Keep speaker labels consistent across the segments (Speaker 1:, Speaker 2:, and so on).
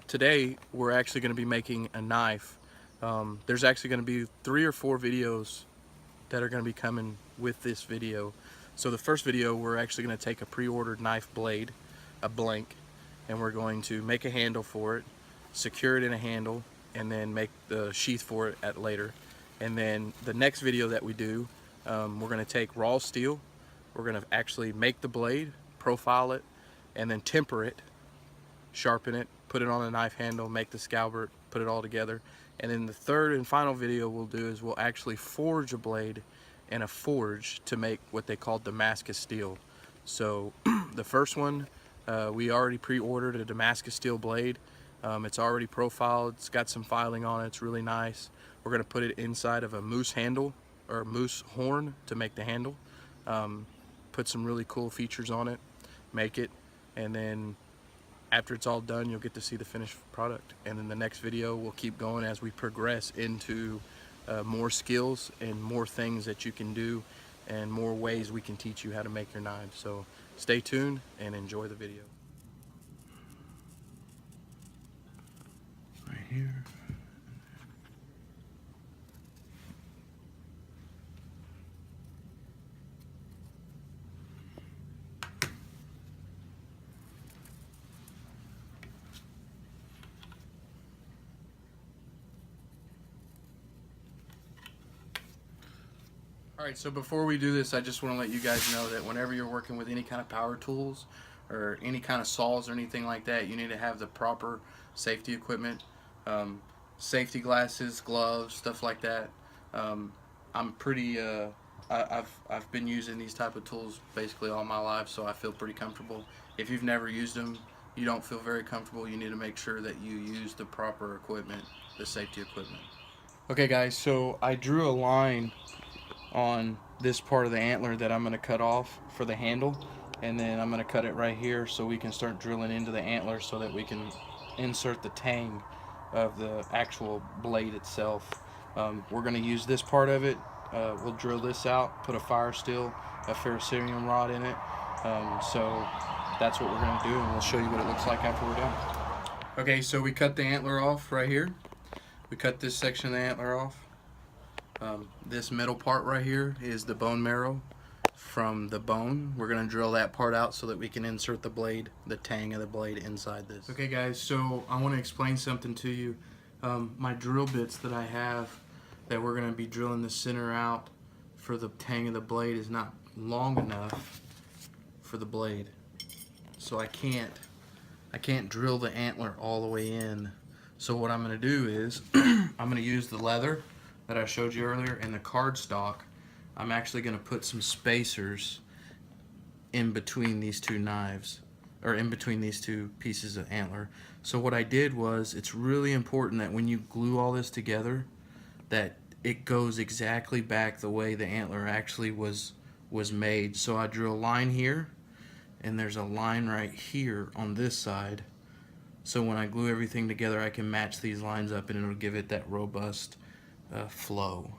Speaker 1: Today we're actually going to be making a knife. There's actually going to be 3 or 4 videos that are going to be coming with this video. So the first video, we're actually going to take a pre-ordered knife blade, a blank, and we're going to make a handle for it, secure it in a handle, and then make the sheath for it at later. And then the next video that we do, we're going to take raw steel, we're going to actually make the blade, profile it, and then temper it, sharpen it, put it on a knife handle, make the scabbard, put it all together. And then the third and final video we'll do is we'll actually forge a blade in a forge to make what they call Damascus steel. So the first one, we already pre-ordered a Damascus steel blade. It's already profiled, it's got some filing on it, it's really nice. We're going to put it inside of a moose handle or moose horn to make the handle. Put some really cool features on it, make it, and then after it's all done, you'll get to see the finished product. And then the next video will keep going as we progress into more skills and more things that you can do and more ways we can teach you how to make your knives. So stay tuned and enjoy the video. Right here. Alright, so before we do this, I just want to let you guys know that whenever you're working with any kind of power tools or any kind of saws or anything like that, you need to have the proper safety equipment, safety glasses, gloves, stuff like that. I'm pretty, I've been using these type of tools basically all my life, so I feel pretty comfortable. If you've never used them, you don't feel very comfortable, you need to make sure that you use the proper equipment, the safety equipment. Okay guys, so I drew a line on this part of the antler that I'm going to cut off for the handle, and then I'm going to cut it right here so we can start drilling into the antler so that we can insert the tang of the actual blade itself. We're going to use this part of it. We'll drill this out, put a fire steel, a ferrocerium rod in it. So that's what we're going to do, and we'll show you what it looks like after we're done. Okay, so we cut the antler off right here. We cut this section of the antler off. This middle part right here is the bone marrow from the bone. We're going to drill that part out so that we can insert the blade, the tang of the blade inside this. Okay guys, so I want to explain something to you. My drill bits that I have that we're going to be drilling the center out for the tang of the blade is not long enough for the blade. So I can't drill the antler all the way in. So what I'm going to do is I'm going to use the leather that I showed you earlier and the cardstock. I'm actually going to put some spacers in between these two knives, or in between these two pieces of antler. So what I did was, it's really important that when you glue all this together, that it goes exactly back the way the antler actually was made. So I drew a line here, and there's a line right here on this side. So when I glue everything together, I can match these lines up and it'll give it that robust flow.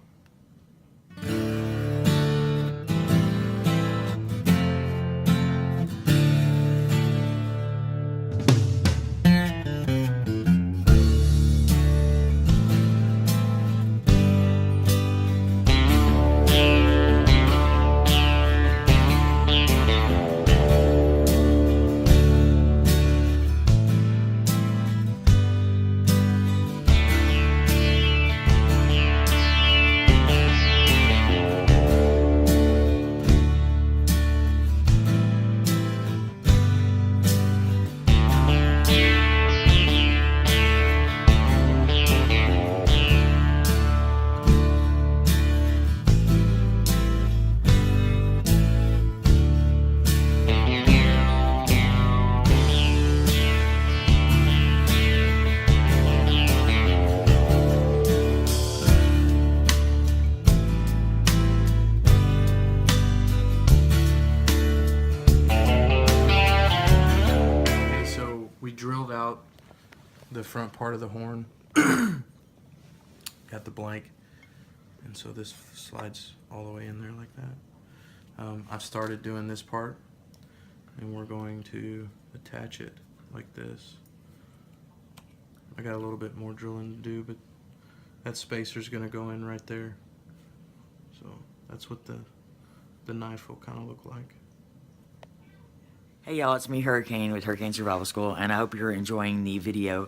Speaker 1: Drilled out the front part of the horn, got the blank, and so this slides all the way in there like that. I've started doing this part, and we're going to attach it like this I got a little bit more drilling to do, but that spacer's gonna go in right there. So that's what the knife will kind of look like.
Speaker 2: Hey y'all, it's me Heracane with Heracane Survival School, and I hope you're enjoying the video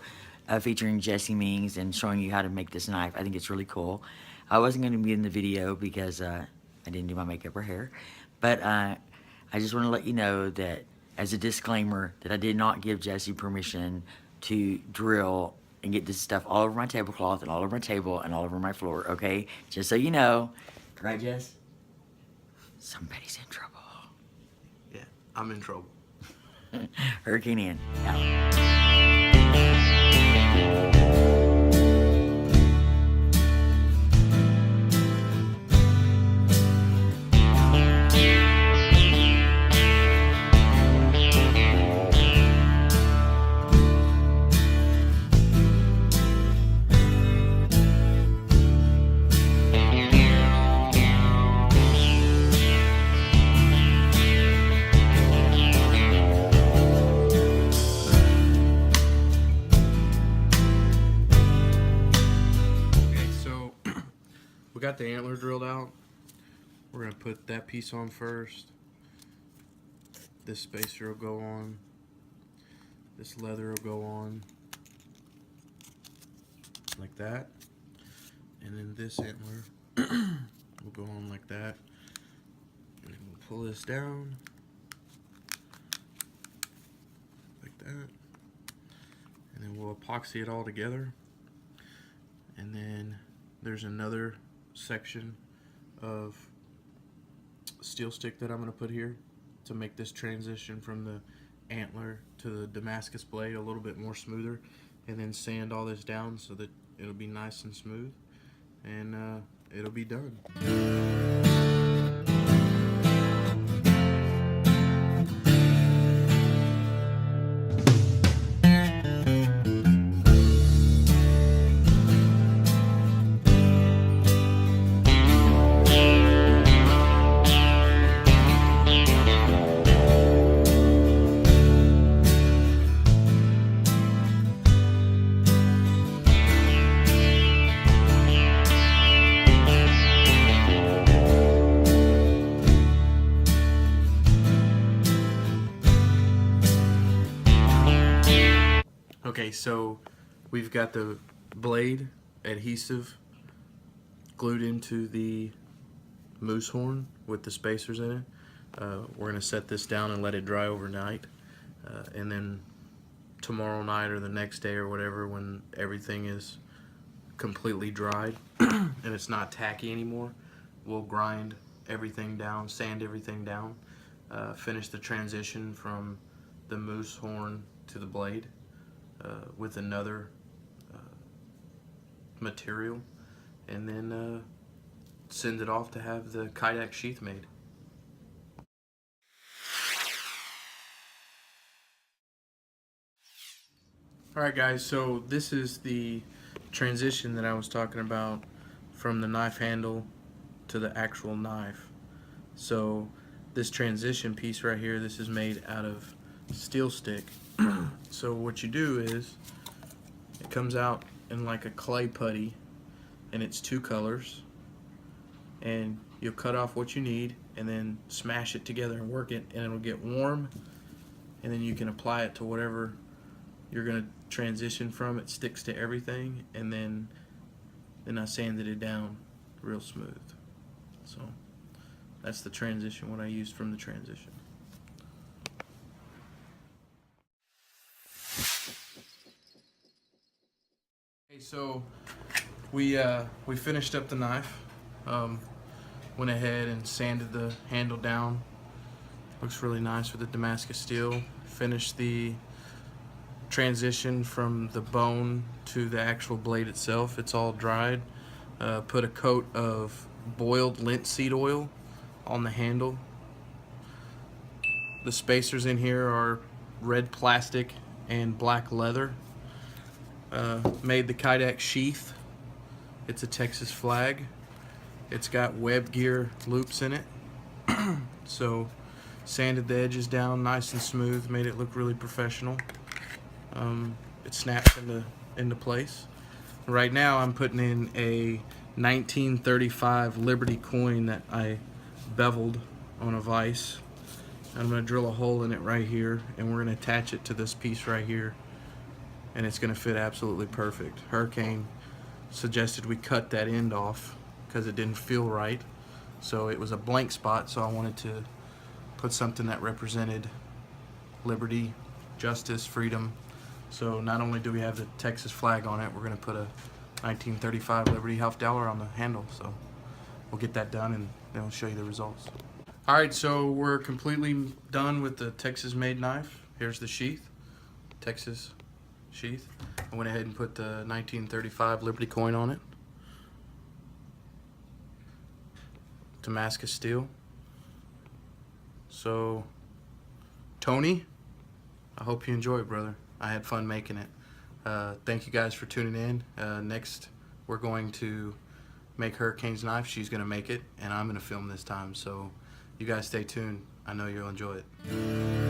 Speaker 2: featuring Jesse Mings and showing you how to make this knife. I think it's really cool. I wasn't going to be in the video because I didn't do my makeup or hair, but I just want to let you know that as a disclaimer that I did not give Jesse permission to drill and get this stuff all over my tablecloth and all over my table and all over my floor, okay? Just so you know. Right, Jess? Somebody's in trouble.
Speaker 1: Yeah, I'm in trouble.
Speaker 2: Heracane in. Out.
Speaker 1: We got the antler drilled out. We're gonna put that piece on first. This spacer will go on. This leather will go on. Like that. And then this antler will go on like that. And then we'll pull this down. Like that. And then we'll epoxy it all together. And then there's another section of steel stick that I'm going to put here to make this transition from the antler to the Damascus blade a little bit more smoother, and then sand all this down so that it'll be nice and smooth, and it'll be done. Okay, so we've got the blade adhesive glued into the moose horn with the spacers in it. We're going to set this down and let it dry overnight, and then tomorrow night or the next day or whatever, when everything is completely dried and it's not tacky anymore, we'll grind everything down, sand everything down, finish the transition from the moose horn to the blade with another material, and then send it off to have the Kydex sheath made. Alright guys, so this is the transition that I was talking about from the knife handle to the actual knife. So this transition piece right here, this is made out of steel stick. So what you do is, it comes out in like a clay putty, and it's two colors, and you'll cut off what you need and then smash it together and work it, and it'll get warm, and then you can apply it to whatever you're going to transition from. It sticks to everything, and then I sanded it down real smooth. So that's the transition, what I used from the transition. Okay, so we finished up the knife. Went ahead and sanded the handle down. Looks really nice with the Damascus steel. Finished the transition from the bone to the actual blade itself. It's all dried. Put a coat of boiled linseed oil on the handle. The spacers in here are red plastic and black leather. Made the Kydex sheath. It's a Texas flag. It's got web gear loops in it. So sanded the edges down nice and smooth, made it look really professional. it snaps into place. Right now I'm putting in a 1935 Liberty coin that I beveled on a vise. I'm going to drill a hole in it right here, and we're going to attach it to this piece right here, and it's going to fit absolutely perfect. Heracane suggested we cut that end off because it didn't feel right, so it was a blank spot, so I wanted to put something that represented liberty, justice, freedom. So not only do we have the Texas flag on it, we're going to put a 1935 Liberty half dollar on the handle. So we'll get that done, and then we'll show you the results. All right, so we're completely done with the Texas made knife. Here's the sheath, Texas sheath. I went ahead and put the 1935 Liberty coin on it. Damascus steel. So Tony, I hope you enjoyed, brother. I had fun making it. Thank you guys for tuning in. Next, we're going to make Heracane's knife. She's going to make it, and I'm going to film this time. So you guys stay tuned. I know you'll enjoy it.